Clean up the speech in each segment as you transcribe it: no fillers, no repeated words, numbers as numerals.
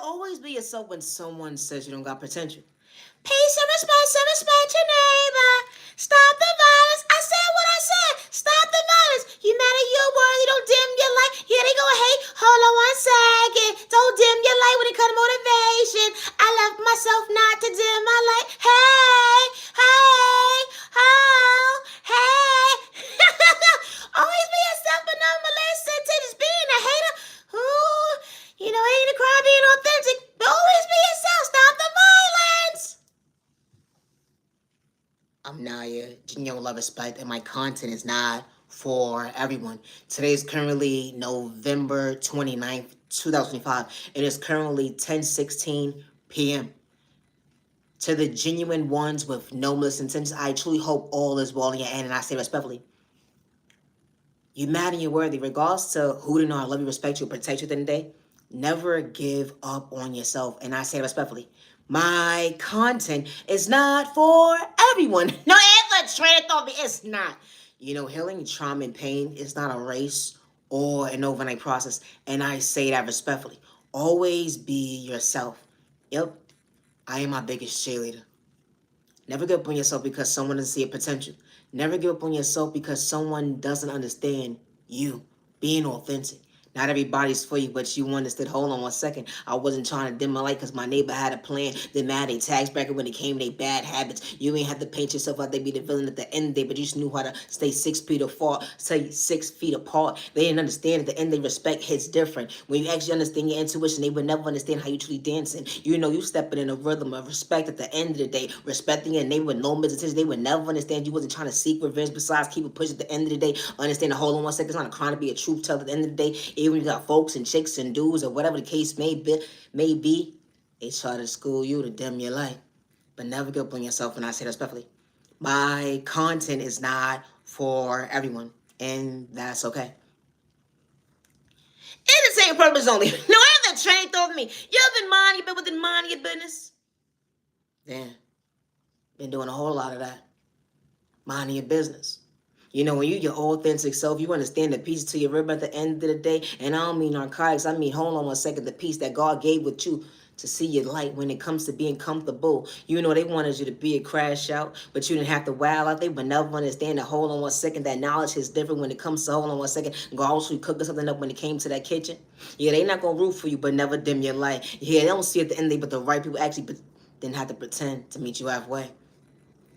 always be yourself when someone says you don't got potential. Peace and respect your neighbor. Stop the violence. I said what I said. Stop the violence. You matter, you're worthy. Don't dim your light. Yeah, they gonna hate. Hold on one second. Don't dim your light when it comes to motivation. I love myself not to dim my light. Hey, hey, oh, hey. Always be yourself, but no molesting to just being a hater. Ooh, ain't a crime being authentic. But always be yourself. Stop the violence. I'm Naya, Genio Love Respect, and my content is not for everyone. Today is currently November 29th, 2025. It is currently 10:16 p.m. To the genuine ones with no malicious intentions, I truly hope all is well in your end, and I say respectfully, you mad and you're worthy, regardless to who to know, I love you, respect you, protect you at the end of the day. Never give up on yourself, and I say respectfully, my content is not for everyone. No, it's a trend on me. It's not. Healing trauma and pain is not a race or an overnight process, and I say that respectfully. Always be yourself. Yep, I am my biggest cheerleader. Never give up on yourself because someone doesn't see your potential. Never give up on yourself because someone doesn't understand you being authentic. Not everybody's for you, but you understood. Hold on one second. I wasn't trying to dim my light because my neighbor had a plan. They mad a tax bracket when it came to their bad habits. You ain't have to paint yourself out. They be the villain at the end of the day, but you just knew how to stay 6 feet apart. Stay 6 feet apart. They didn't understand at the end. They respect hits different. When you actually understand your intuition, they would never understand how you truly dancing. You stepping in a rhythm of respect at the end of the day. Respecting your neighbor with no misattention. They would never understand you wasn't trying to seek revenge. Besides, keep it pushing at the end of the day. Understand the hold on one second. It's not a crime to be a truth teller at the end of the day. Even when you got folks and chicks and dudes or whatever the case may be, they try to school you to dim your light. But never give up on yourself, and I say that respectfully. My content is not for everyone, and that's okay. Entertainment purpose only. No, I have that train through me. You been minding your business within minding your business? Damn. Been doing a whole lot of that. Minding your business. When you your authentic self, you understand the peace to your rib at the end of the day. And I don't mean narcotics. I mean, hold on one second, the peace that God gave with you to see your light when it comes to being comfortable. They wanted you to be a crash out, but you didn't have to wow out. They would never understand that, hold on one second, that knowledge is different when it comes to, hold on one second, God also cooking something up when it came to that kitchen. Yeah, they not going to root for you, but never dim your light. Yeah, they don't see at the end of the day, but the right people actually didn't have to pretend to meet you halfway.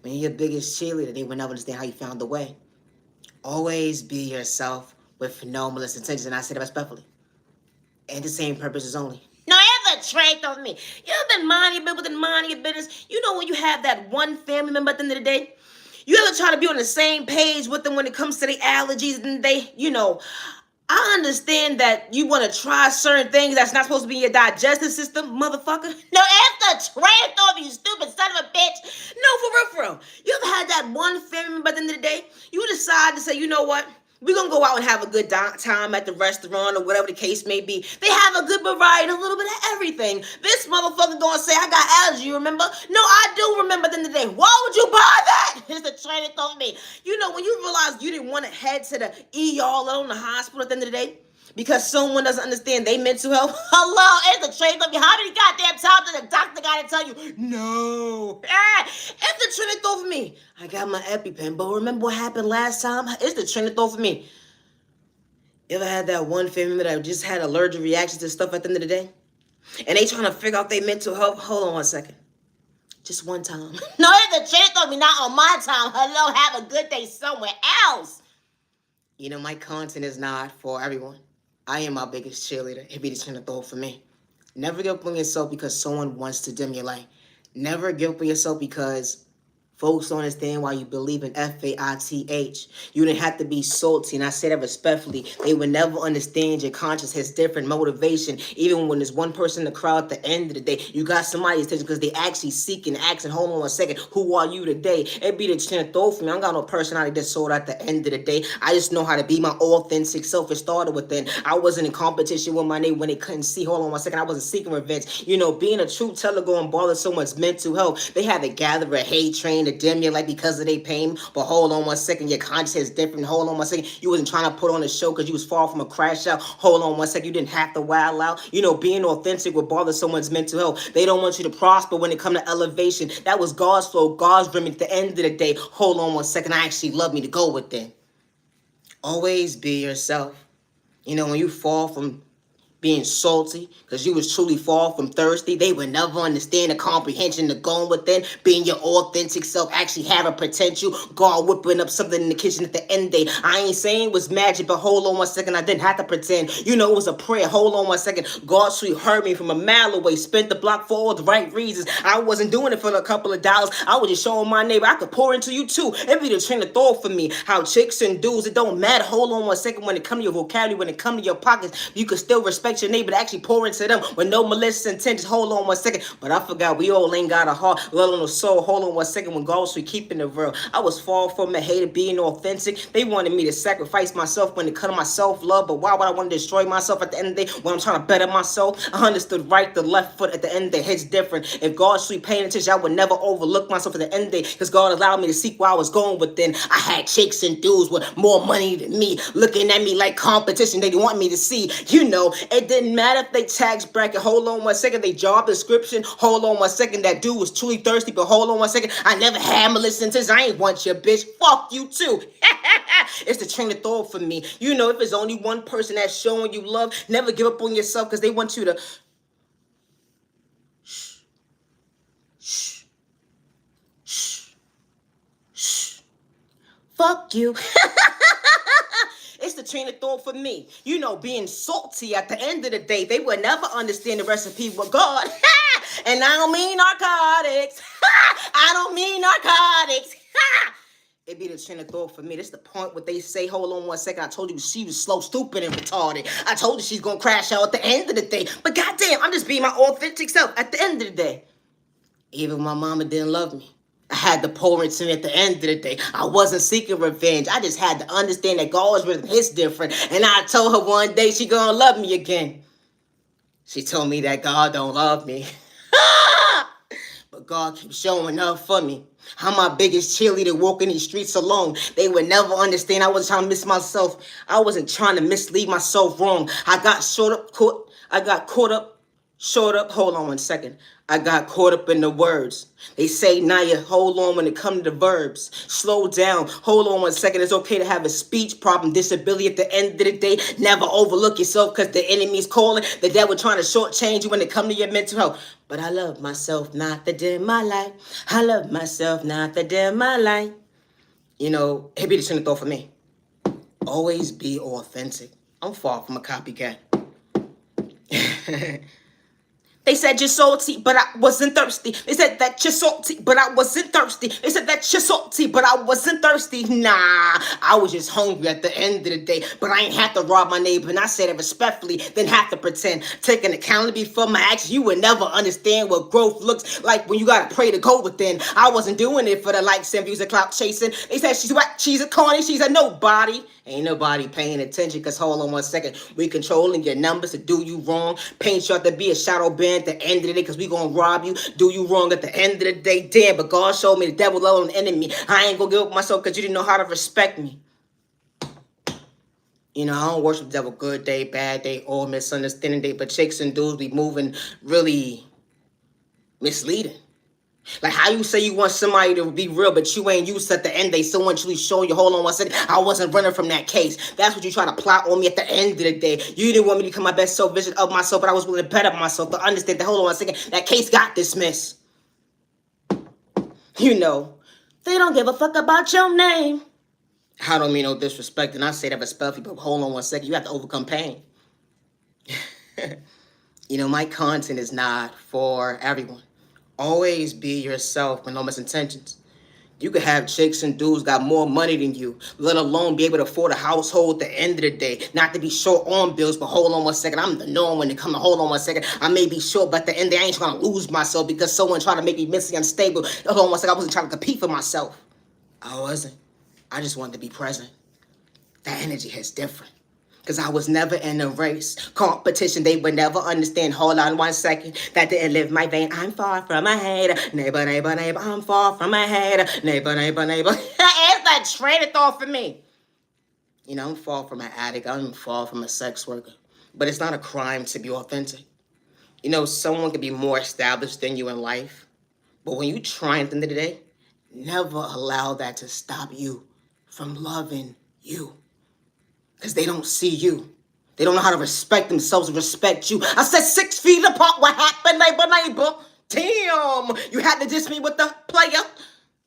When you're your biggest cheerleader, they would never understand how you found the way. Always be yourself with no malicious intentions, and I say that respectfully. And the same purposes only. No, that's a trait of me. You've been minding your business, minding your business. When you have that one family member at the end of the day, you ever try to be on the same page with them when it comes to the allergies, and I understand that you want to try certain things that's not supposed to be in your digestive system, motherfucker. No, that's the trait of you, stupid son of a bitch. No, for real. You ever had that one family member at the end of the day? You decide to say, you know what? We're going to go out and have a good time at the restaurant or whatever the case may be. They have a good variety, a little bit of everything. This motherfucker going to say, I got allergy, you remember? No, I do remember at the end of the day. Why would you buy that? It's the training told me. When you realize you didn't want to head to the ER or in the hospital at the end of the day, because someone doesn't understand their mental health. Hello, it's the train of me. How many goddamn times did the doctor got to tell you, no? It's the train of for me. I got my EpiPen, but remember what happened last time? It's the train of for me. You ever had that one family member that just had allergic reactions to stuff at the end of the day? And they trying to figure out their mental health? Hold on one second. Just one time. No, it's the train of me, not on my time. Hello, have a good day somewhere else. My content is not for everyone. I am my biggest cheerleader. It be the train of thought for me. Never give up on yourself because someone wants to dim your light. Never give up on yourself because folks don't understand why you believe in FAITH. You didn't have to be salty, and I say that respectfully. They would never understand your conscience has different motivation. Even when there's one person in the crowd at the end of the day, you got somebody's attention because they actually seeking, asking, hold on a second, who are you today? It be the chin throw for me. I don't got no personality that's sold at the end of the day. I just know how to be my authentic self. It started within. I wasn't in competition with my neighbor when they couldn't see. Hold on one second. I wasn't seeking revenge. Being a truth teller going bother someone's mental health. They had to gather a hate train to dim your light because of their pain. But hold on one second, your conscience is different. Hold on one second, you wasn't trying to put on a show because you was far from a crash out. Hold on one second, you didn't have to wild out. You know, being authentic will bother someone's mental health. They don't want you to prosper when it comes to elevation. That was God's flow, God's remedy at the end of the day. Hold on one second, I actually love me to go with it. Always be yourself. You know, when you fall from being salty because you was truly far from thirsty, they would never understand the comprehension of going within, being your authentic self, actually having potential, God whipping up something in the kitchen at the end of the day. I ain't saying it was magic, but hold on one second, I didn't have to pretend. You know, it was a prayer. Hold on one second. God sweet heard me from a mile away, spent the block for all the right reasons. I wasn't doing it for a couple of dollars. I was just showing my neighbor I could pour into you too. It be the train of thought for me. How chicks and dudes, it don't matter. Hold on one second, when it come to your vocabulary, when it come to your pockets, you can still respect your neighbor to actually pour into them with no malicious intentions. Hold on one second. But I forgot we all ain't got a heart, let alone a soul. Hold on one second. When God was keeping the real, I was far from it, hated being authentic. They wanted me to sacrifice myself when it comes to my self-love. But why would I want to destroy myself at the end of the day when I'm trying to better myself? I understood right, the left foot at the end of the day hits different. If God's sweet paying attention, I would never overlook myself at the end of the day because God allowed me to seek where I was going within. I had chicks and dudes with more money than me looking at me like competition. They want me to see. You know, it didn't matter if they tax bracket. Hold on one second. They job description. Hold on one second. That dude was truly thirsty. But hold on one second. I never had malicious intentions. I ain't want your bitch. Fuck you too. It's the train of thought for me. You know, if there's only one person that's showing you love, never give up on yourself because they want you to fuck you. It's the train of thought for me. You know, being salty at the end of the day, they would never understand the recipe with God. And I don't mean narcotics. I don't mean narcotics. It be the train of thought for me. That's the point what they say. Hold on one second. I told you she was slow, stupid, and retarded. I told you she's going to crash out at the end of the day. But goddamn, I'm just being my authentic self at the end of the day. Even my mama didn't love me. I had to pour into me at the end of the day. I wasn't seeking revenge. I just had to understand that God's rhythm is different. And I told her one day she gonna love me again. She told me that God don't love me. But God keeps showing up for me. I'm my biggest cheerleader walking these streets alone. They would never understand. I wasn't trying to miss myself. I wasn't trying to mislead myself wrong. I got caught up. Hold on one second. I got caught up in the words. They say, Naya, hold on when it comes to the verbs. Slow down. Hold on one second. It's okay to have a speech problem, disability at the end of the day. Never overlook yourself because the enemy's calling. The devil trying to shortchange you when it comes to your mental health. But I love myself, not the dim my life. I love myself, not the dim my life. You know, it be the train of thought for me. Always be authentic. I'm far from a copycat. They said you're salty, but I wasn't thirsty. They said that you're salty, but I wasn't thirsty. They said that you're salty, but I wasn't thirsty. Nah, I was just hungry at the end of the day. But I ain't have to rob my neighbor. And I said it respectfully, didn't have to pretend. Taking accountability for my actions, you would never understand what growth looks like when you gotta pray to go within. I wasn't doing it for the likes and views and clout chasing. They said she's whack, she's a corny, she's a nobody. Ain't nobody paying attention because hold on one second. We controlling your numbers to do you wrong. Paint you out to be a shadow band at the end of the day because we gonna rob you, do you wrong at the end of the day. Damn, but God showed me the devil love on the enemy. I ain't gonna give up myself because you didn't know how to respect me. You know, I don't worship the devil good day, bad day, or misunderstanding day, but chicks and dudes be moving really misleading. Like how you say you want somebody to be real, but you ain't used at the end. They so much really showing you. Hold on one second. I wasn't running from that case. That's what you try to plot on me at the end of the day. You didn't want me to become my best self vision of myself, but I was willing to better myself to understand that. Hold on one second. That case got dismissed. You know, they don't give a fuck about your name. I don't mean no disrespect, and I say that respectfully, but hold on one second. You have to overcome pain. You know, my content is not for everyone. Always be yourself with no misintentions. You could have chicks and dudes got more money than you, let alone be able to afford a household at the end of the day. Not to be short on bills, but hold on one second. I'm the norm when it comes to hold on one second. I may be short, but at the end of the day, I ain't trying to lose myself because someone tried to make me mentally unstable. Hold on one second. I wasn't trying to compete for myself. I wasn't. I just wanted to be present. That energy is different. Cause I was never in a race. Competition, they would never understand. Hold on 1 second. That didn't live my vein. I'm far from a hater. Neighbor, neighbor, neighbor. I'm far from a hater. Neighbor, neighbor, neighbor. It's that train of thought for me. You know, I'm far from an addict. I'm far from a sex worker. But it's not a crime to be authentic. You know, someone can be more established than you in life. But when you try at the end of the day, never allow that to stop you from loving you. Because they don't see you. They don't know how to respect themselves and respect you. I said 6 feet apart. What happened, neighbor, neighbor? Damn, you had to diss me with the player.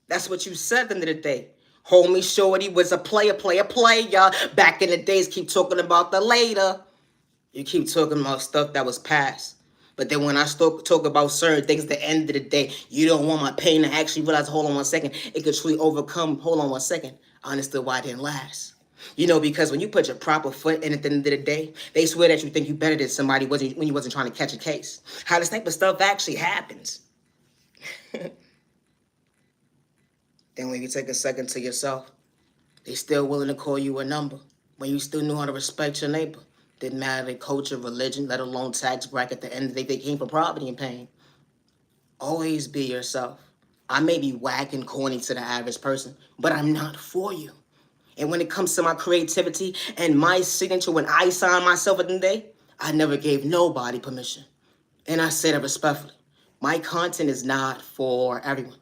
That's what you said at the end of the day. Homie Shorty was a player. Back in the days, keep talking about the later. You keep talking about stuff that was past. But then when I talk about certain things at the end of the day, you don't want my pain to actually realize, hold on 1 second, it could truly overcome, hold on 1 second. I understood why it didn't last. You know, because when you put your proper foot in at the end of the day, they swear that you think you better than somebody when you wasn't trying to catch a case. How this type of stuff actually happens. Then when you take a second to yourself, they still willing to call you a number when you still knew how to respect your neighbor. Didn't matter their culture, religion, let alone tax bracket. At the end of the day, they came for poverty and pain. Always be yourself. I may be whack and corny to the average person, but I'm not for you. And when it comes to my creativity and my signature, when I sign myself at the end of the day, I never gave nobody permission. And I say that respectfully. My content is not for everyone.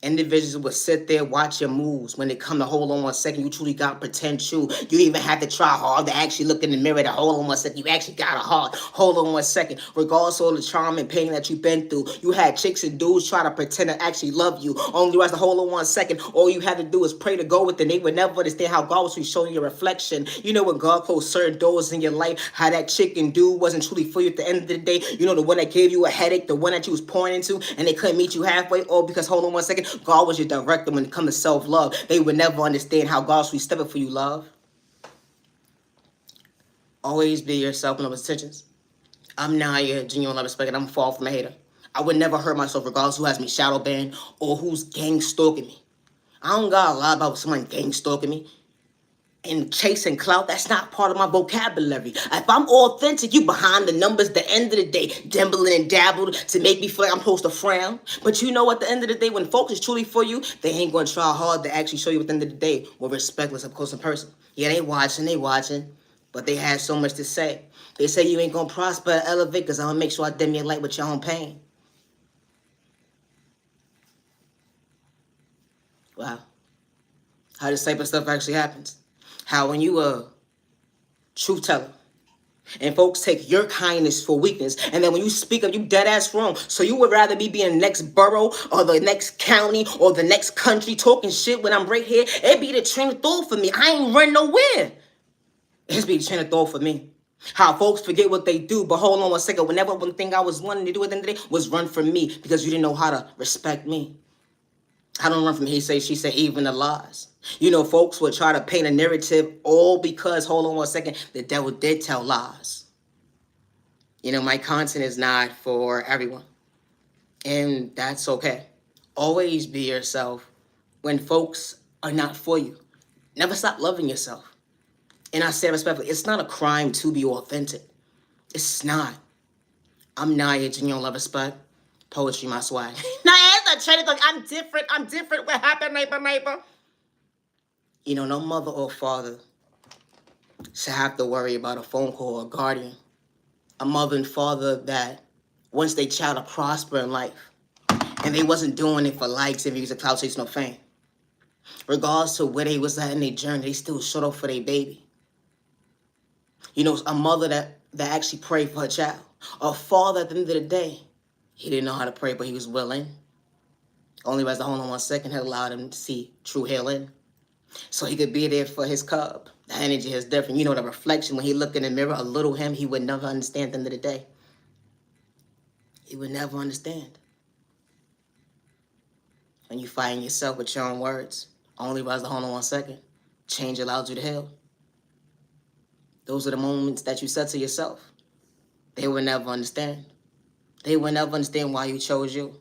Individuals will sit there, watch your moves. When they come to hold on 1 second, you truly got pretend you. You even have to try hard to actually look in the mirror to hold on 1 second. You actually got a heart. Hold on 1 second. Regardless of all the charm and pain that you've been through, you had chicks and dudes try to pretend to actually love you. Only you have to hold on 1 second. All you had to do is pray to go with it. They would never understand how God was showing your reflection. You know when God closed certain doors in your life, how that chick and dude wasn't truly for you at the end of the day. You know the one that gave you a headache, the one that you was pouring into, and they couldn't meet you halfway. All because hold on 1 second. God was your director when it comes to self-love. They would never understand how God's sweet stepping for you, love. Always be yourself in those intentions. I'm Naya, genuine love, respect, and I'm far from a hater. I would never hurt myself regardless who has me shadow banned or who's gang stalking me. I don't got a lot about someone gang stalking me. And chasing clout, that's not part of my vocabulary. If I'm authentic, you behind the numbers at the end of the day, dimbling and dabbled to make me feel like I'm supposed to frown. But you know, at the end of the day, when folks is truly for you, they ain't going to try hard to actually show you at the end of the day what respectless, of course, in person. Yeah, they watching, but they have so much to say. They say you ain't going to prosper or elevate because I'm going to make sure I dim your light with your own pain. Wow. How this type of stuff actually happens. How when you a truth teller and folks take your kindness for weakness, and then when you speak up, you dead ass wrong. So you would rather me be in the next borough or the next county or the next country talking shit when I'm right here? It be the train of thought for me. I ain't run nowhere. It's be the train of thought for me. How folks forget what they do, but hold on 1 second. Whenever one thing I was wanting to do at the end of the day was run from me because you didn't know how to respect me. I don't run from he say, she say, even the lies. You know, folks would try to paint a narrative all because, hold on 1 second, the devil did tell lies. You know, my content is not for everyone. And that's okay. Always be yourself when folks are not for you. Never stop loving yourself. And I say respectfully, it's not a crime to be authentic. It's not. I'm Naya, genuine love, respect. Poetry, my swag. Now, as a trainer, I'm different. What happened, neighbor? You know, no mother or father should have to worry about a phone call or a guardian. A mother and father that wants their child to prosper in life. And they wasn't doing it for likes and views or clout chasing no fame. Regardless of where they was at in their journey, they still showed up for their baby. You know, a mother that actually prayed for her child. A father at the end of the day, he didn't know how to pray, but he was willing. Only as the hold on 1 second had allowed him to see true healing. So he could be there for his cub. The energy is different. You know, the reflection, when he looked in the mirror, a little him, he would never understand at the end of the day. He would never understand. When you find yourself with your own words, only rise the hold on 1 second. Change allows you to heal. Those are the moments that you said to yourself. They will never understand. They will never understand why you chose you.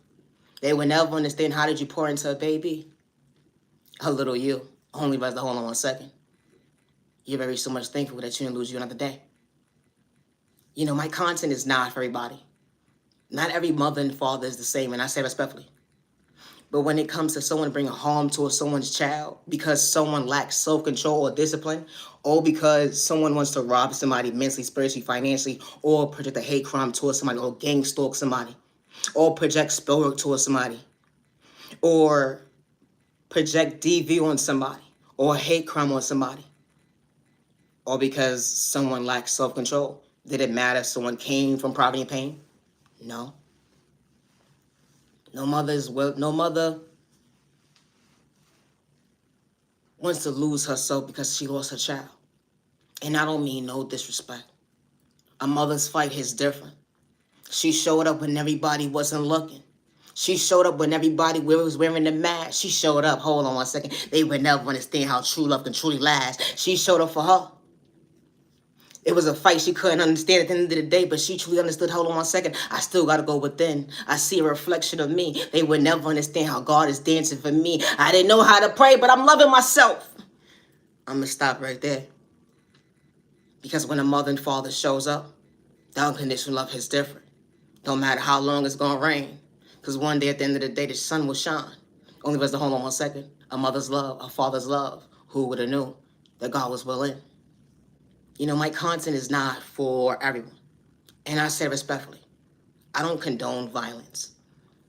They will never understand how did you pour into a baby. A little you. Only rise the hold on 1 second. you're very so much thankful that you didn't lose you another day. You know, my content is not for everybody. Not every mother and father is the same, and I say respectfully. But when it comes to someone bringing harm to someone's child because someone lacks self-control or discipline, or because someone wants to rob somebody mentally, spiritually, financially, or project a hate crime towards somebody, or gang stalk somebody, or project spell work towards somebody, or project DV on somebody, or hate crime on somebody, or because someone lacks self-control. Did it matter if someone came from poverty and pain? No. No mother wants to lose herself because she lost her child. And I don't mean no disrespect. A mother's fight is different. She showed up when everybody wasn't looking. She showed up when everybody was wearing the mask. She showed up. Hold on one second. They would never understand how true love can truly last. She showed up for her. It was a fight she couldn't understand at the end of the day, but she truly understood. Hold on one second. I still got to go within. I see a reflection of me. They would never understand how God is dancing for me. I didn't know how to pray, but I'm loving myself. I'm going to stop right there. Because when a mother and father shows up, the unconditional love is different. Don't matter how long it's going to rain. Because one day at the end of the day, the sun will shine. Only was the hold on one second. A mother's love, a father's love. Who would have known that God was willing? You know, my content is not for everyone. And I say respectfully, I don't condone violence.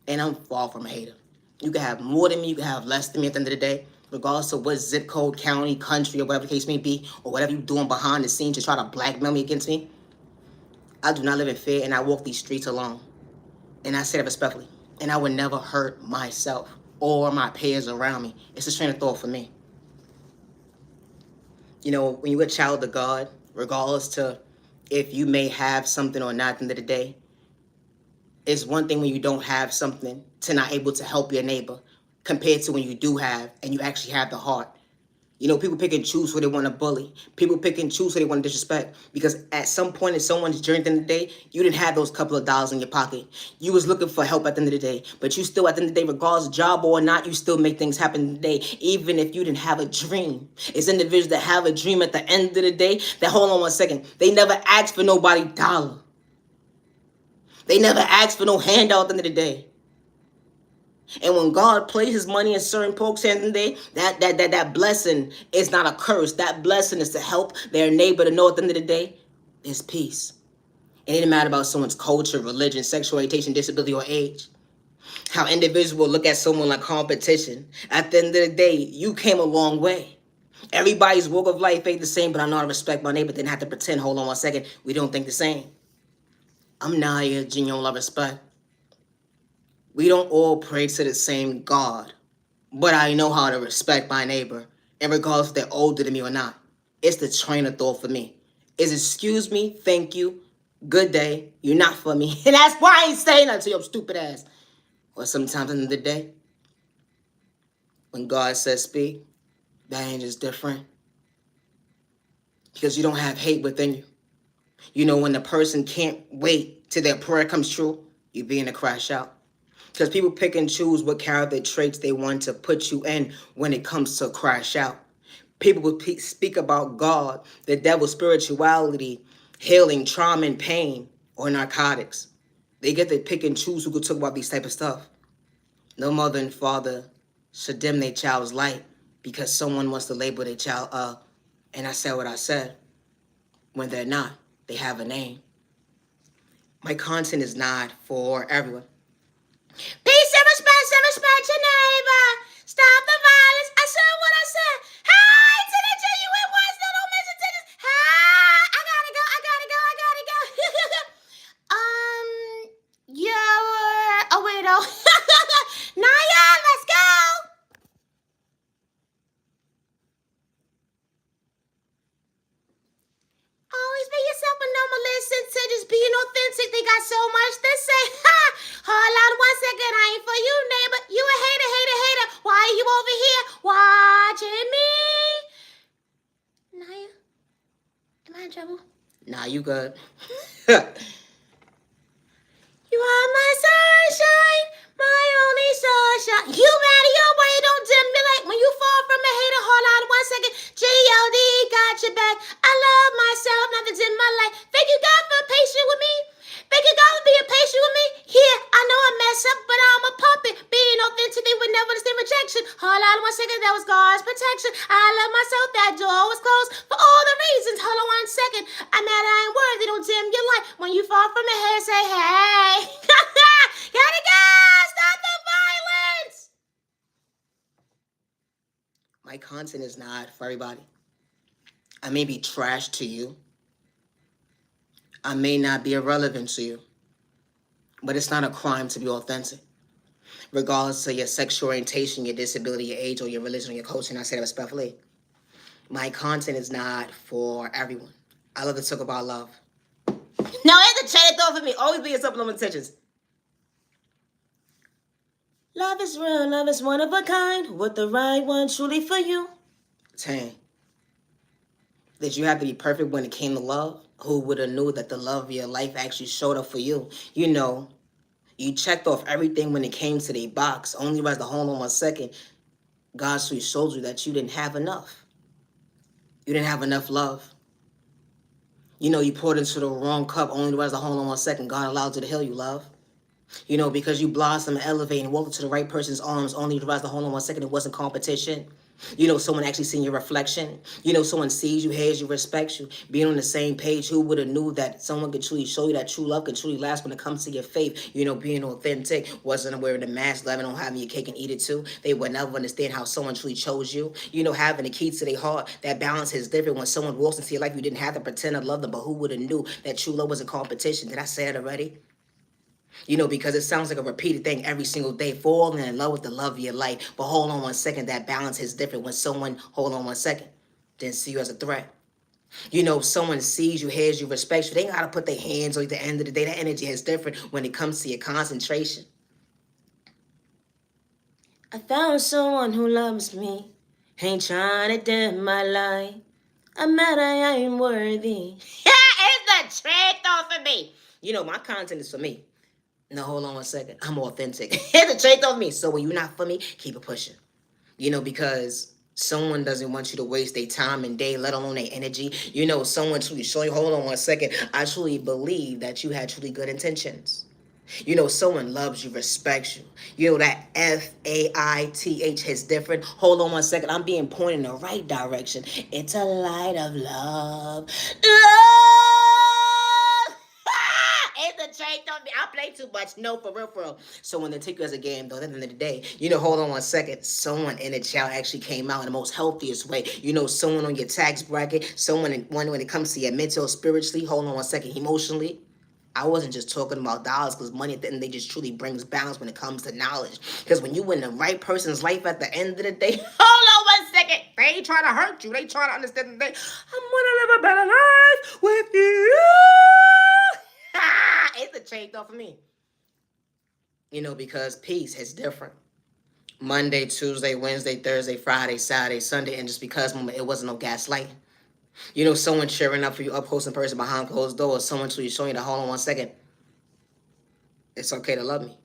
And I'm far from a hater. You can have more than me, you can have less than me at the end of the day, regardless of what zip code, county, country, or whatever the case may be, or whatever you're doing behind the scenes to try to blackmail me against me. I do not live in fear, and I walk these streets alone. And I say that respectfully. And I would never hurt myself or my peers around me. It's a train of thought for me. You know, when you're a child of God, regardless to if you may have something or not at the end of the day, it's one thing when you don't have something to not able to help your neighbor compared to when you do have and you actually have the heart. You know, people pick and choose who they want to bully. People pick and choose who they want to disrespect. Because at some point in someone's journey at the end of the day, you didn't have those couple of dollars in your pocket. You was looking for help at the end of the day. But you still, at the end of the day, regardless of job or not, you still make things happen today, even if you didn't have a dream. It's individuals that have a dream at the end of the day that, hold on one second, they never asked for nobody dollar. They never asked for no handout at the end of the day. And when God places money in certain folks' hands today, that blessing is not a curse. That blessing is to help their neighbor to know at the end of the day, there's peace. It didn't matter about someone's culture, religion, sexual orientation, disability, or age. How individuals will look at someone like competition. At the end of the day, you came a long way. Everybody's walk of life ain't the same, but I know how to respect my neighbor. Didn't have to pretend, hold on one second, we don't think the same. I'm Naya, genuine love, respect. We don't all pray to the same God, but I know how to respect my neighbor, and regardless if they're older than me or not. It's the train of thought for me. It's excuse me, thank you, good day, you're not for me. And that's why I ain't saying that to your stupid ass. Or sometimes in the day, when God says speak, that ain't just different. Because you don't have hate within you. You know, when the person can't wait till their prayer comes true, you begin to crash out. Because people pick and choose what character traits they want to put you in when it comes to crash out. People will speak about God, the devil, spirituality, healing, trauma, and pain, or narcotics. They get to pick and choose who could talk about these type of stuff. No mother and father should dim their child's light because someone wants to label their child and I said what I said. When they're not, they have a name. My content is not for everyone. Peace and respect your neighbor. Stop the violence. I said what I said. Hi to the genuine ones that don't mention to this. Hi, I gotta go. You're a widow. Naya, let's go. Always be yourself and no more listen to just being authentic. They got so much to say. Ha! Hold on one second. I ain't for you, neighbor. You a hater. Why are you over here watching me? Naya, am I in trouble? Nah, you good. You are my sunshine, my only sunshine. You out of your way, don't dim me like when you fall from a hater. Hold on one second. G.O.D. got your back. content is not for everybody. I may be trash to you. I may not be irrelevant to you. But it's not a crime to be authentic. Regardless of your sexual orientation, your disability, your age, or your religion, or your culture, and I say that respectfully. My content is not for everyone. I love to talk about love. Now, here's the chain thought for me. Always be yourself with no intentions. Love is real, love is one of a kind. With the right one truly for you. 10. Did you have to be perfect when it came to love? Who would have knew that the love of your life actually showed up for you? You know, you checked off everything when it came to the box. Only realized to hold on 1 second. God sweet showed you that you didn't have enough. You didn't have enough love. You know, you poured into the wrong cup. Only realized to hold on 1 second. God allowed you to heal you, love. You know, because you blossom and elevate and walk into the right person's arms, only to realize to hold on 1 second. It wasn't competition. You know, someone actually seeing your reflection. You know, someone sees you, hears you, respects you. Being on the same page, who would have knew that someone could truly show you that true love can truly last when it comes to your faith? You know, being authentic, wasn't aware of the mask, loving on having your cake and eat it too. They would never understand how someone truly chose you. You know, having the key to their heart, that balance is different. When someone walks into your life, you didn't have to pretend to love them, but who would have knew that true love was a competition? Did I say it already? You know, because it sounds like a repeated thing every single day. Falling in love with the love of your life. But hold on 1 second, that balance is different when someone, hold on 1 second, didn't see you as a threat. You know, someone sees you, hears you, respects you. They got to put their hands on you. At the end of the day, that energy is different when it comes to your concentration. I found someone who loves me. Ain't trying to dim my light. I'm mad I ain't worthy. It's the trick though for me. You know, my content is for me. No, hold on 1 second. I'm authentic. Here's the trait of me. So when you're not for me, keep it pushing. You know, because someone doesn't want you to waste their time and day, let alone their energy. You know, someone truly showing you, hold on 1 second. I truly believe that you had truly good intentions. You know, someone loves you, respects you. You know, that Faith is different. Hold on 1 second. I'm being pointed in the right direction. It's a light of love. It's a change on me. I play too much. No, for real, for real. So when they take you as a game, though, at the end of the day, you know, hold on 1 second. Someone in the child actually came out in the most healthiest way. You know, someone on your tax bracket, someone in one when it comes to your mental, spiritually, hold on 1 second, emotionally. I wasn't just talking about dollars, because money at the end of the day just truly brings balance when it comes to knowledge. Because when you in the right person's life at the end of the day, hold on 1 second. They ain't trying to hurt you. They trying to understand that I'm gonna live a better life with you. It's a change though for me. You know, because peace is different. Monday, Tuesday, Wednesday, Thursday, Friday, Saturday, Sunday, and just because it wasn't no gaslighting. You know, someone cheering up for you up close in person behind closed doors, someone to you showing you to hold on 1 second. It's okay to love me.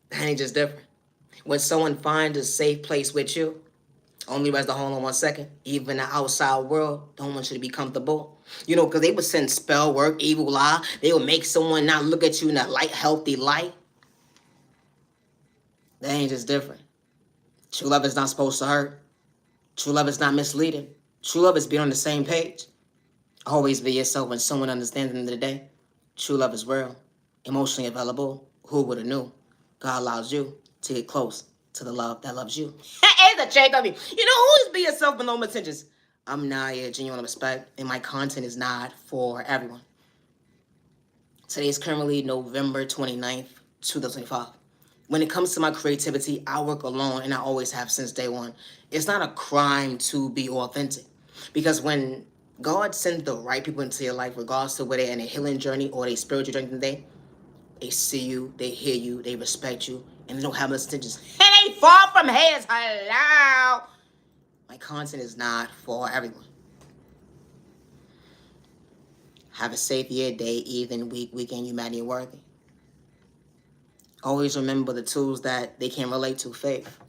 That ain't just different. When someone finds a safe place with you, only rest the hold on 1 second. Even the outside world don't want you to be comfortable. You know, because they would send spell work, evil eye. They would make someone not look at you in a light, healthy light. That ain't just different. True love is not supposed to hurt. True love is not misleading. True love is being on the same page. Always be yourself when someone understands at the end of the day. True love is real, emotionally available. Who would have knew? God allows you to get close to the love that loves you. It's a check on me. You know, always be yourself with no intentions. I'm Naya, genuine respect, and my content is not for everyone. Today is currently November 29th, 2025. When it comes to my creativity, I work alone, and I always have since day one. It's not a crime to be authentic, because when God sends the right people into your life, regardless of whether they're in a healing journey or a spiritual journey today, they see you, they hear you, they respect you, and they don't have much intentions. It ain't far from haters. Hello. My content is not for everyone. Have a safe year, day, evening, week, weekend. You matter, you're worthy. Always remember the tools that they can relate to, faith.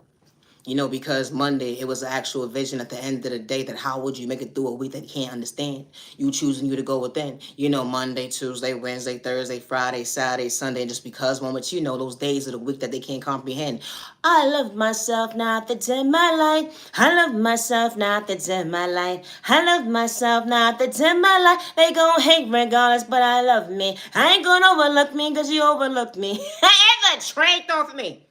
You know, because Monday, it was an actual vision at the end of the day that how would you make it through a week that you can't understand? You choosing you to go within. You know, Monday, Tuesday, Wednesday, Thursday, Friday, Saturday, Sunday, just because moments, you know, those days of the week that they can't comprehend. I love myself, not that's in my life. I love myself, not that's in my life. I love myself, not that's in my life. They gon' hate regardless, but I love me. I ain't gonna overlook me because you overlooked me. It's a trait off me.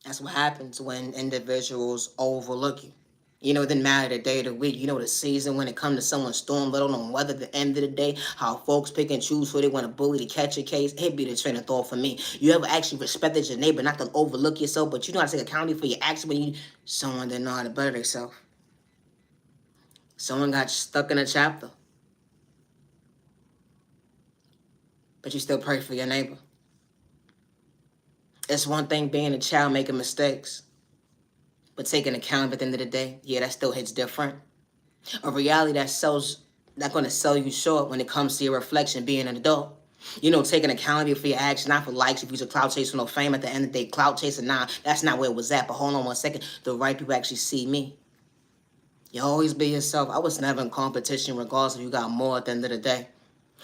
That's what happens when individuals overlook you. You know, it didn't matter the day of the week. You know, the season when it comes to someone's storm, let alone weather, the end of the day, how folks pick and choose who they want to bully to catch a case. It'd be the train of thought for me. You ever actually respected your neighbor, not to overlook yourself, but you know how to take accountability for your actions when you someone didn't know how to better themselves. Someone got stuck in a chapter. But you still pray for your neighbor. It's one thing being a child making mistakes. But taking account at the end of the day, yeah, that still hits different. A reality that's going to sell you short when it comes to your reflection being an adult. You know, taking accountability for your actions, not for likes. If you're a clout chaser, no fame at the end of the day, clout chaser, nah, that's not where it was at. But hold on one second, the right people actually see me. You always be yourself. I was never in competition, regardless if you got more at the end of the day.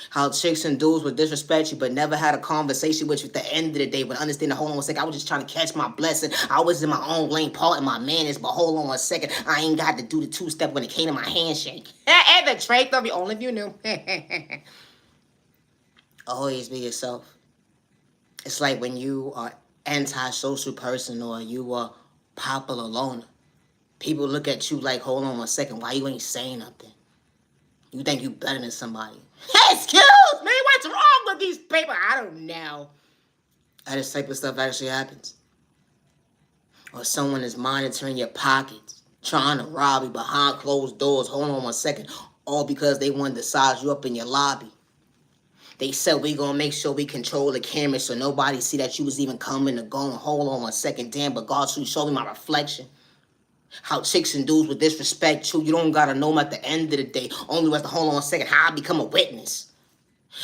How chicks and dudes would disrespect you, but never had a conversation with you at the end of the day. But understand the hold on one second, I was just trying to catch my blessing. I was in my own lane, part of my manners. But hold on one second, I ain't got to do the two-step when it came to my handshake. And the trait of you, only if you knew. Always be yourself. It's like when you are anti-social person or you are popular loner. People look at you like, hold on one second, why you ain't saying nothing? You think you better than somebody. Hey, excuse me, what's wrong with these people? I don't know. That type of stuff actually happens. Or someone is monitoring your pockets, trying to rob you behind closed doors. Hold on one second. All because they wanted to size you up in your lobby. They said we gonna make sure we control the camera so nobody see that you was even coming or going. Hold on one second, damn, but God, you showed me my reflection. How chicks and dudes would disrespect you. You don't gotta know them at the end of the day. Only was to hold on a second, how I become a witness.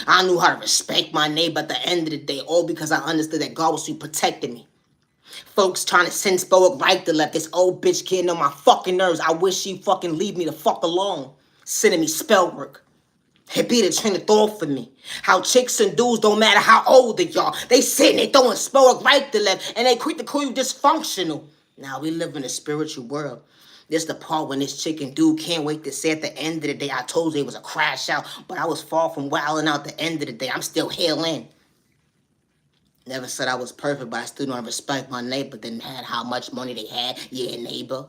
I knew how to respect my neighbor at the end of the day, all because I understood that God was protecting me. Folks trying to send Spoic right to left. This old bitch getting on my fucking nerves. I wish she fucking leave me the fuck alone. Sending me spell work. It be the train of thought for me. How chicks and dudes don't matter how old they are. They sitting there throwing Spoic right to left, and they quick to call you dysfunctional. Now we live in a spiritual world. This the part when this chick and dude can't wait to say at the end of the day, I told you it was a crash out, but I was far from wilding out the end of the day. I'm still healing. Never said I was perfect, but I still don't respect my neighbor. Didn't had how much money they had. Yeah, neighbor.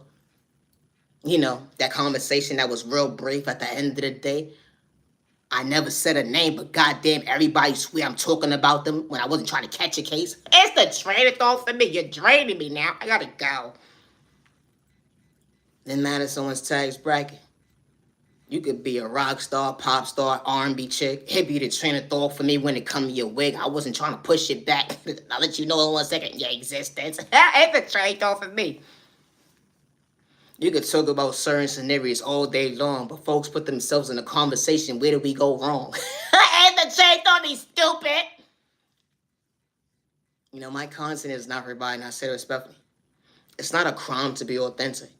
You know, that conversation that was real brief at the end of the day. I never said a name, but goddamn, everybody swear I'm talking about them when I wasn't trying to catch a case. It's the train of thought for me. You're draining me now. I gotta go. Didn't matter someone's tax bracket. You could be a rock star, pop star, R&B chick. It'd be the train of thought for me when it come to your wig. I wasn't trying to push it back. I'll let you know in 1 second your existence. It's a train of thought for me. You could talk about certain scenarios all day long, but folks put themselves in a conversation. Where did we go wrong? And the chain thought me stupid. You know, my content is not for everybody, and I say it respectfully. It's not a crime to be authentic.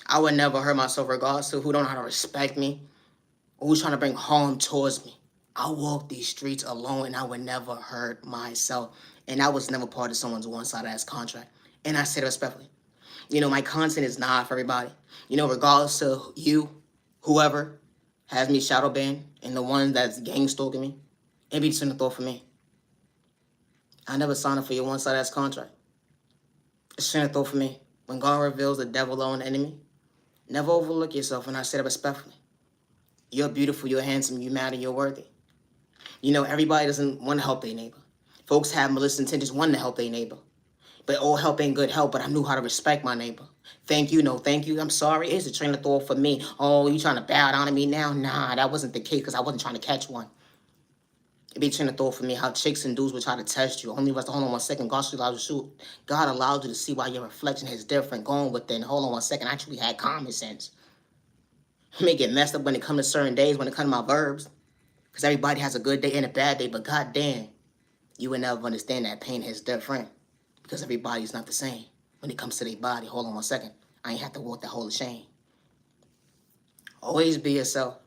I would never hurt myself regardless to who don't know how to respect me or who's trying to bring harm towards me. I walk these streets alone, and I would never hurt myself. And I was never part of someone's one-sided ass contract. And I say it respectfully. You know, my content is not for everybody. You know, regardless of you, whoever has me shadow banned, and the one that's gang stalking me, it be just in the thought for me. I never signed up for your one-sided ass contract. It's just in the thought for me. When God reveals the devil or an enemy, never overlook yourself, and I say that respectfully. You're beautiful, you're handsome, you matter, you're worthy. You know, everybody doesn't want to help their neighbor. Folks have malicious intentions, wanting to help their neighbor. But all help ain't good help, but I knew how to respect my neighbor. Thank you, no thank you, I'm sorry. It's a train of thought for me. Oh, you trying to bow down to me now? Nah, that wasn't the case because I wasn't trying to catch one. It'd be a train of thought for me how chicks and dudes would try to test you. Only was to hold on 1 second. God allowed you to see why your reflection is different. Going within, hold on 1 second. I actually had common sense. I may get messed up when it comes to certain days, when it comes to my verbs. Because everybody has a good day and a bad day, but goddamn, you would never understand that pain is different. Because everybody's not the same when it comes to their body. Hold on 1 second. I ain't have to walk that whole shame. Always be yourself.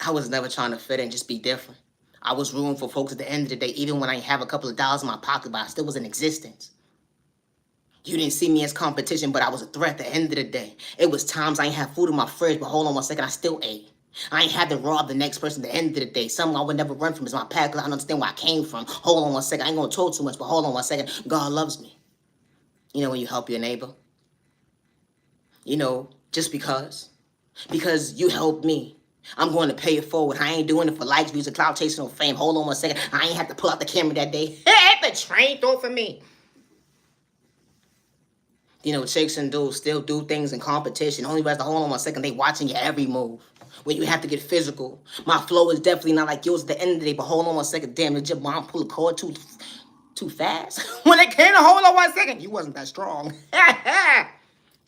I was never trying to fit in, just be different. I was rooting for folks at the end of the day, even when I ain't have a couple of dollars in my pocket, but I still was in existence. You didn't see me as competition, but I was a threat at the end of the day. It was times I ain't have food in my fridge, but hold on 1 second, I still ate. I ain't had to rob the next person at the end of the day. Something I would never run from is my past because I don't understand where I came from. Hold on 1 second. I ain't going to talk too much, but hold on 1 second. God loves me. You know, when you help your neighbor. You know, Just because. Because you helped me. I'm going to pay it forward. I ain't doing it for likes, views, and cloud chasing or fame. Hold on 1 second. I ain't have to pull out the camera that day. The train throw for me. You know, chicks and dudes still do things in competition. Only has to hold on 1 second. They watching your every move. When you have to get physical. My flow is definitely not like yours at the end of the day, but hold on 1 second. Damn, did your mom pull a cord too fast? When it came to hold on 1 second, you wasn't that strong.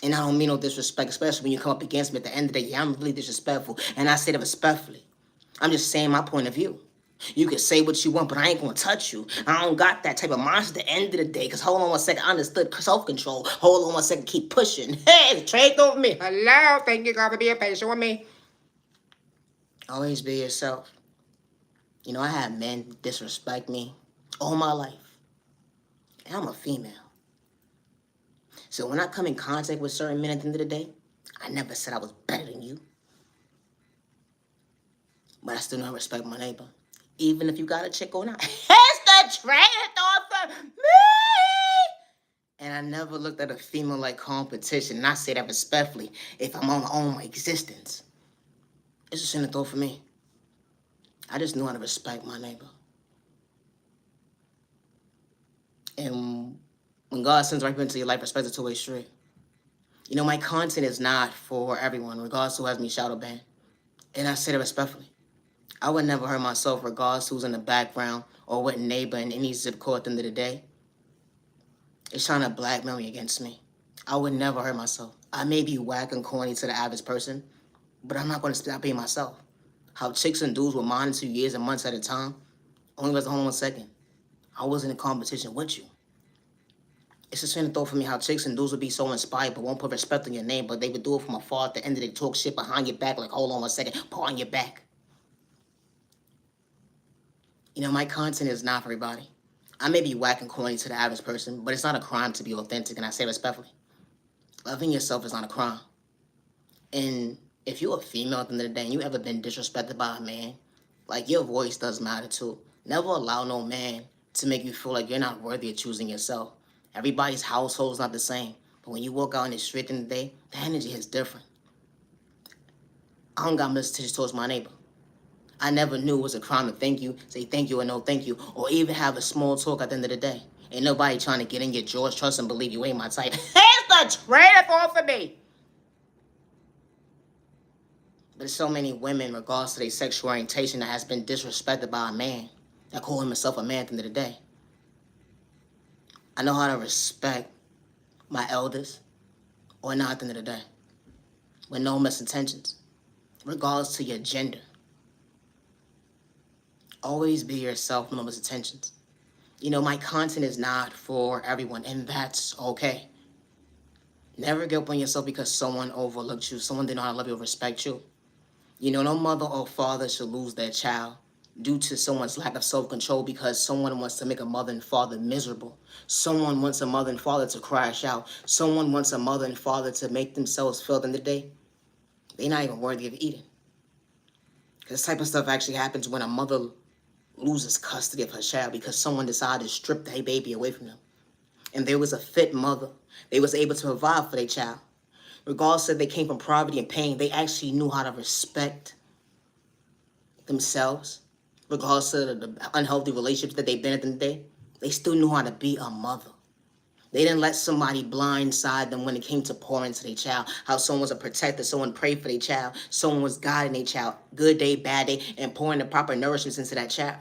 And I don't mean no disrespect, especially when you come up against me at the end of the day. Yeah, I'm really disrespectful. And I say that respectfully. I'm just saying my point of view. You can say what you want, but I ain't gonna touch you. I don't got that type of mindset at the end of the day. Cause hold on 1 second, I understood self-control. Hold on 1 second, keep pushing. Hey, the train over me. Hello, thank you God for being patient with me. Always be yourself. You know, I had men disrespect me all my life. And I'm a female. So when I come in contact with certain men at the end of the day, I never said I was better than you. But I still know I respect my neighbor. Even if you got a chick or not. It's the train thought for me! And I never looked at a female like competition. And I say that respectfully if I'm on my own existence. It's just in the thought for me. I just knew how to respect my neighbor. And when God sends right into your life, respect is a two-way street. You know, my content is not for everyone, regardless who has me shadow banned. And I say that respectfully. I would never hurt myself regardless who's in the background or what neighbor in any zip code at the end of the day is trying to blackmail me against me. I would never hurt myself. I may be whack and corny to the average person, but I'm not going to stop being myself. How chicks and dudes will monitor you years and months at a time, only was hold on 1 second. I wasn't in competition with you. It's just in the thought for me how chicks and dudes would be so inspired but won't put respect on your name, but they would do it from afar at the end of the day, talk shit behind your back, like hold on 1 second, paw on your back. You know, my content is not for everybody. I may be whack and corny to the average person, but it's not a crime to be authentic, and I say respectfully. Loving yourself is not a crime. And if you're a female at the end of the day and you ever been disrespected by a man, like your voice does matter too. Never allow no man to make you feel like you're not worthy of choosing yourself. Everybody's household is not the same. But when you walk out in the street in the day, the energy is different. I don't got messages towards my neighbor. I never knew it was a crime to thank you, say thank you or no thank you, or even have a small talk at the end of the day. Ain't nobody trying to get in your drawers, trust, and believe you ain't my type. It's the trailer for me. But there's so many women, in regards to their sexual orientation, that has been disrespected by a man that call himself a man at the end of the day. I know how to respect my elders, or not at the end of the day, with no misintentions, regardless to your gender. Always be yourself with no misintentions. You know, my content is not for everyone, and that's okay. Never give up on yourself because someone overlooked you, someone didn't know how to love you or respect you. You know, no mother or father should lose their child due to someone's lack of self-control because someone wants to make a mother and father miserable. Someone wants a mother and father to crash out. Someone wants a mother and father to make themselves feel at the end of the day they're not even worthy of eating. Because this type of stuff actually happens when a mother loses custody of her child because someone decided to strip their baby away from them. And there was a fit mother. They was able to provide for their child. Regardless if they came from poverty and pain, they actually knew how to respect themselves. Regardless of the unhealthy relationships that they've been at the end of the day, they still knew how to be a mother. They didn't let somebody blindside them when it came to pouring into their child. How someone was a protector, someone prayed for their child, someone was guiding their child, good day, bad day, and pouring the proper nourishments into that child.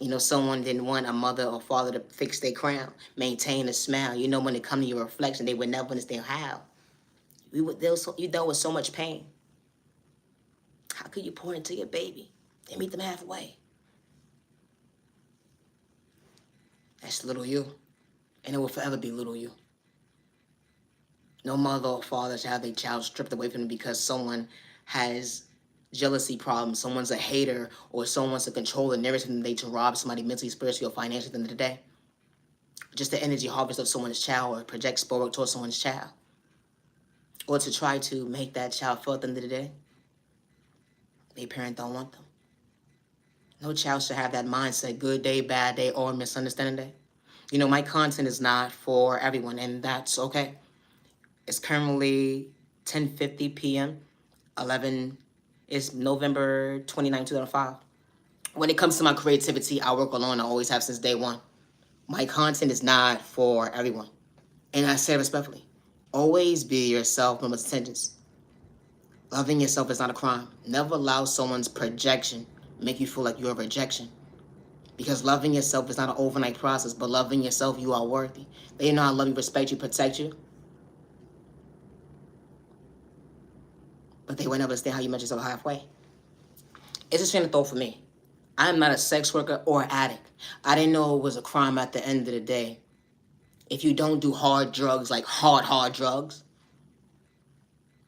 You know, someone didn't want a mother or father to fix their crown, maintain a smile. You know, when it comes to your reflection, they would never understand how. You dealt with so much pain. How could you pour into your baby and meet them halfway? That's little you, and it will forever be little you. No mother or father should have their child stripped away from them because someone has jealousy problems, someone's a hater, or someone wants to control the narrative and they to rob somebody mentally, spiritually, or financially at the end of the day. Just the energy harvest of someone's child or project sport towards someone's child. Or to try to make that child feel at the end of the day their parent don't want them. No child should have that mindset, good day, bad day, or misunderstanding day. You know, my content is not for everyone, and that's okay. It's currently 10:50 p.m. 11 is November 29, 2005. When it comes to my creativity, I work alone. I always have since day one. My content is not for everyone. And I say respectfully, always be yourself, no intentions. Loving yourself is not a crime. Never allow someone's projection make you feel like you're a rejection. Because loving yourself is not an overnight process, but loving yourself, you are worthy. They know I love you, respect you, protect you. But they will never understand how you met yourself halfway. It's a train of thought for me. I am not a sex worker or addict. I didn't know it was a crime at the end of the day. If you don't do hard drugs, like hard drugs,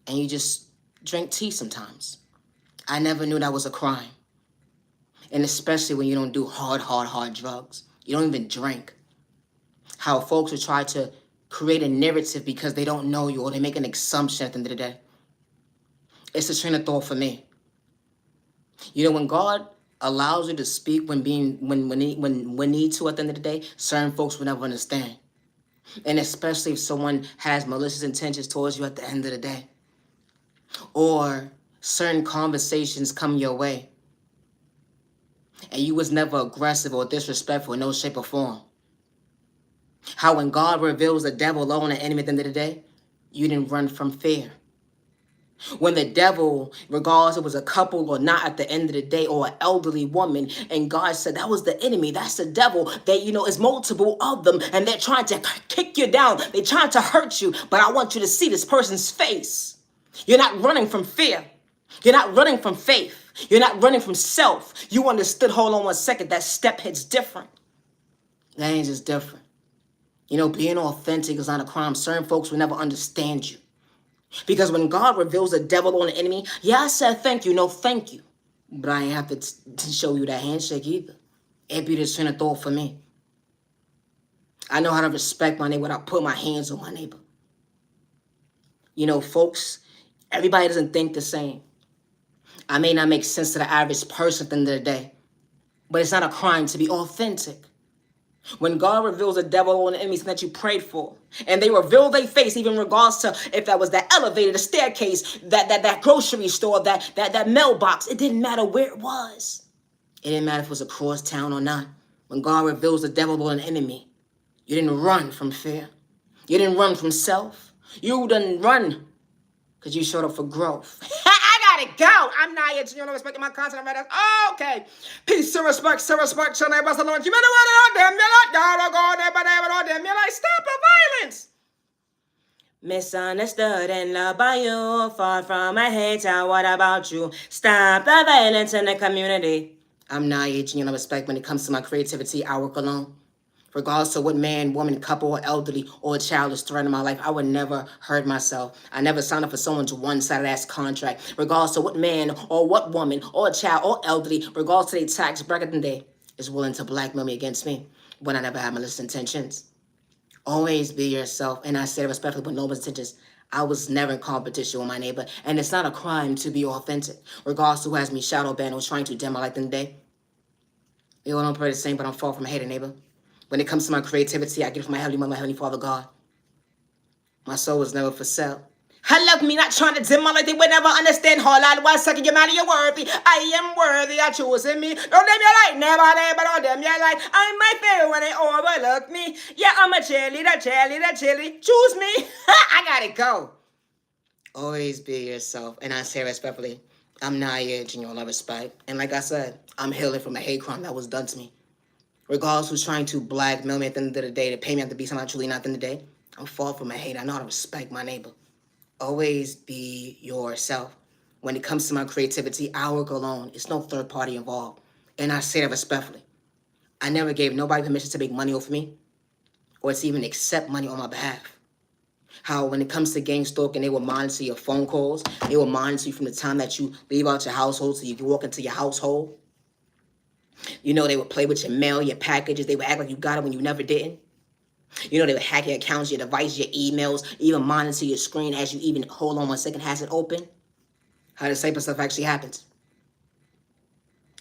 and you just drink tea sometimes. I never knew that was a crime. And especially when you don't do hard drugs. You don't even drink. How folks will try to create a narrative because they don't know you or they make an assumption at the end of the day. It's a train of thought for me. You know, when God allows you to speak when need to at the end of the day, certain folks will never understand. And especially if someone has malicious intentions towards you at the end of the day. Or certain conversations come your way. And you was never aggressive or disrespectful in no shape or form. How when God reveals the devil alone and enemy at the end of the day, you didn't run from fear. When the devil, regardless it was a couple or not at the end of the day, or an elderly woman, and God said that was the enemy, that's the devil, that is multiple of them, and they're trying to kick you down, they're trying to hurt you, but I want you to see this person's face. You're not running from fear. You're not running from faith. You're not running from self. You understood, hold on one second, that step hits different. That ain't just different. Being authentic is not a crime. Certain folks will never understand you. Because when God reveals the devil on the enemy, yeah, I said thank you, no thank you. But I ain't have to show you that handshake either. It be the train of thought for me. I know how to respect my neighbor without putting my hands on my neighbor. Folks, everybody doesn't think the same. I may not make sense to the average person at the end of the day, but it's not a crime to be authentic. When God reveals the devil on the enemies that you prayed for, and they reveal their face, even in regards to if that was that elevator, the staircase, that grocery store, that mailbox, it didn't matter where it was. It didn't matter if it was across town or not. When God reveals the devil on an enemy, you didn't run from fear. You didn't run from self. You didn't run because you showed up for growth. I gotta go. I'm not yet. You know, respecting my content. I'm ready. Oh, okay. Peace and respect. Your neighbors. You better want to them. You like, stop the violence. Misunderstood and loved by you. Far from a hater. What about you? Stop the violence in the community. I'm not yet. You know, respect when it comes to my creativity. I work alone. Regardless of what man, woman, couple, or elderly, or a child is threatening my life, I would never hurt myself. I never signed up for someone's one-sided ass contract. Regardless of what man, or what woman, or a child, or elderly, regardless of their tax bracket and day, is willing to blackmail me against me when I never had malicious intentions. Always be yourself, and I say it respectfully with no intentions. I was never in competition with my neighbor, and it's not a crime to be authentic. Regardless of who has me shadow banned or trying to dim my light in the day. We all don't pray the same, but I'm far from a hater, neighbor. When it comes to my creativity, I get it from my Heavenly Mother, my Heavenly Father, God. My soul was never for sale. I love me, not trying to dim my light. They would never understand. Hold on 1 second, you're mad, you're worthy. I am worthy, I choosing me. Don't dim your light, never, don't dim your light. I'm my favorite when they overlook me. Yeah, I'm a cheerleader. Choose me. I gotta go. Always be yourself. And I say respectfully, I'm not your genuine respect. And like I said, I'm healing from a hate crime that was done to me. Regardless who's trying to blackmail me at the end of the day, to pay me out to be something I'm truly not at the end of the day, I'm far from a hater. I know how to respect my neighbor. Always be yourself. When it comes to my creativity, I work alone. It's no third party involved. And I say that respectfully. I never gave nobody permission to make money off me or to even accept money on my behalf. How when it comes to gang stalking, they will monitor your phone calls. They will monitor you from the time that you leave out your household so you can walk into your household. They would play with your mail, your packages. They would act like you got it when you never didn't. They would hack your accounts, your device, your emails, even monitor your screen as you even, hold on 1 second, has it open. How the type of stuff actually happens.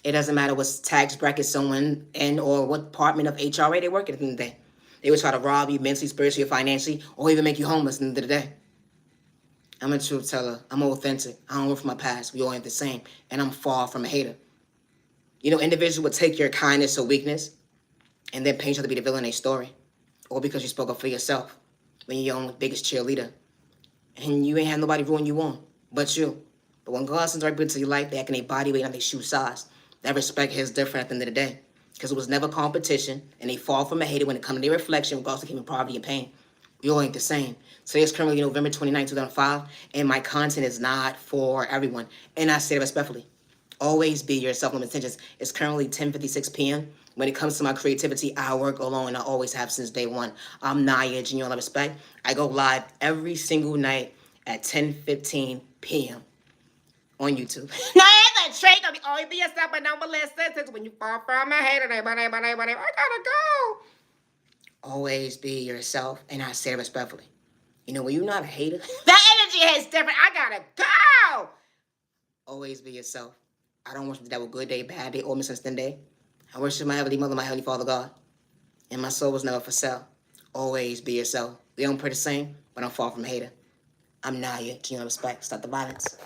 It doesn't matter what tax bracket someone in or what department of HRA they work at the end of the day. They would try to rob you mentally, spiritually, or financially, or even make you homeless at the end of the day. I'm a truth teller. I'm authentic. I don't look for my past. We all ain't the same. And I'm far from a hater. You know, individuals would take your kindness or weakness and then paint you to be the villain in their story. Or because you spoke up for yourself when you're your own biggest cheerleader. And you ain't had nobody ruin you on but you. But when God sends right people to your life, they act in their body weight, not their shoe size. That respect is different at the end of the day. Because it was never competition, and they fall from a hater when it comes to their reflection, regardless of keeping poverty and pain. We all ain't the same. Today is currently November 29, 2005, and my content is not for everyone. And I say it respectfully. Always be yourself. No intentions. It's currently 10:56 p.m. When it comes to my creativity, I work alone. I always have since day one. I'm Naya, genuine love respect. I go live every single night at 10:15 p.m. on YouTube. Now, that's a trait of always be yourself, but don't molest sentence when you fall from a hater. I gotta go. Always be yourself, and I say it respectfully. You know, when you're not a hater, that energy is different. I gotta go. Always be yourself. I don't worship the devil good day, bad day, or misunderstood day. I worship my heavenly mother, my heavenly Father God. And my soul was never for sale. Always be yourself. We don't pray the same, but I'm far from a hater. I'm Naya, genuine respect. Stop the violence.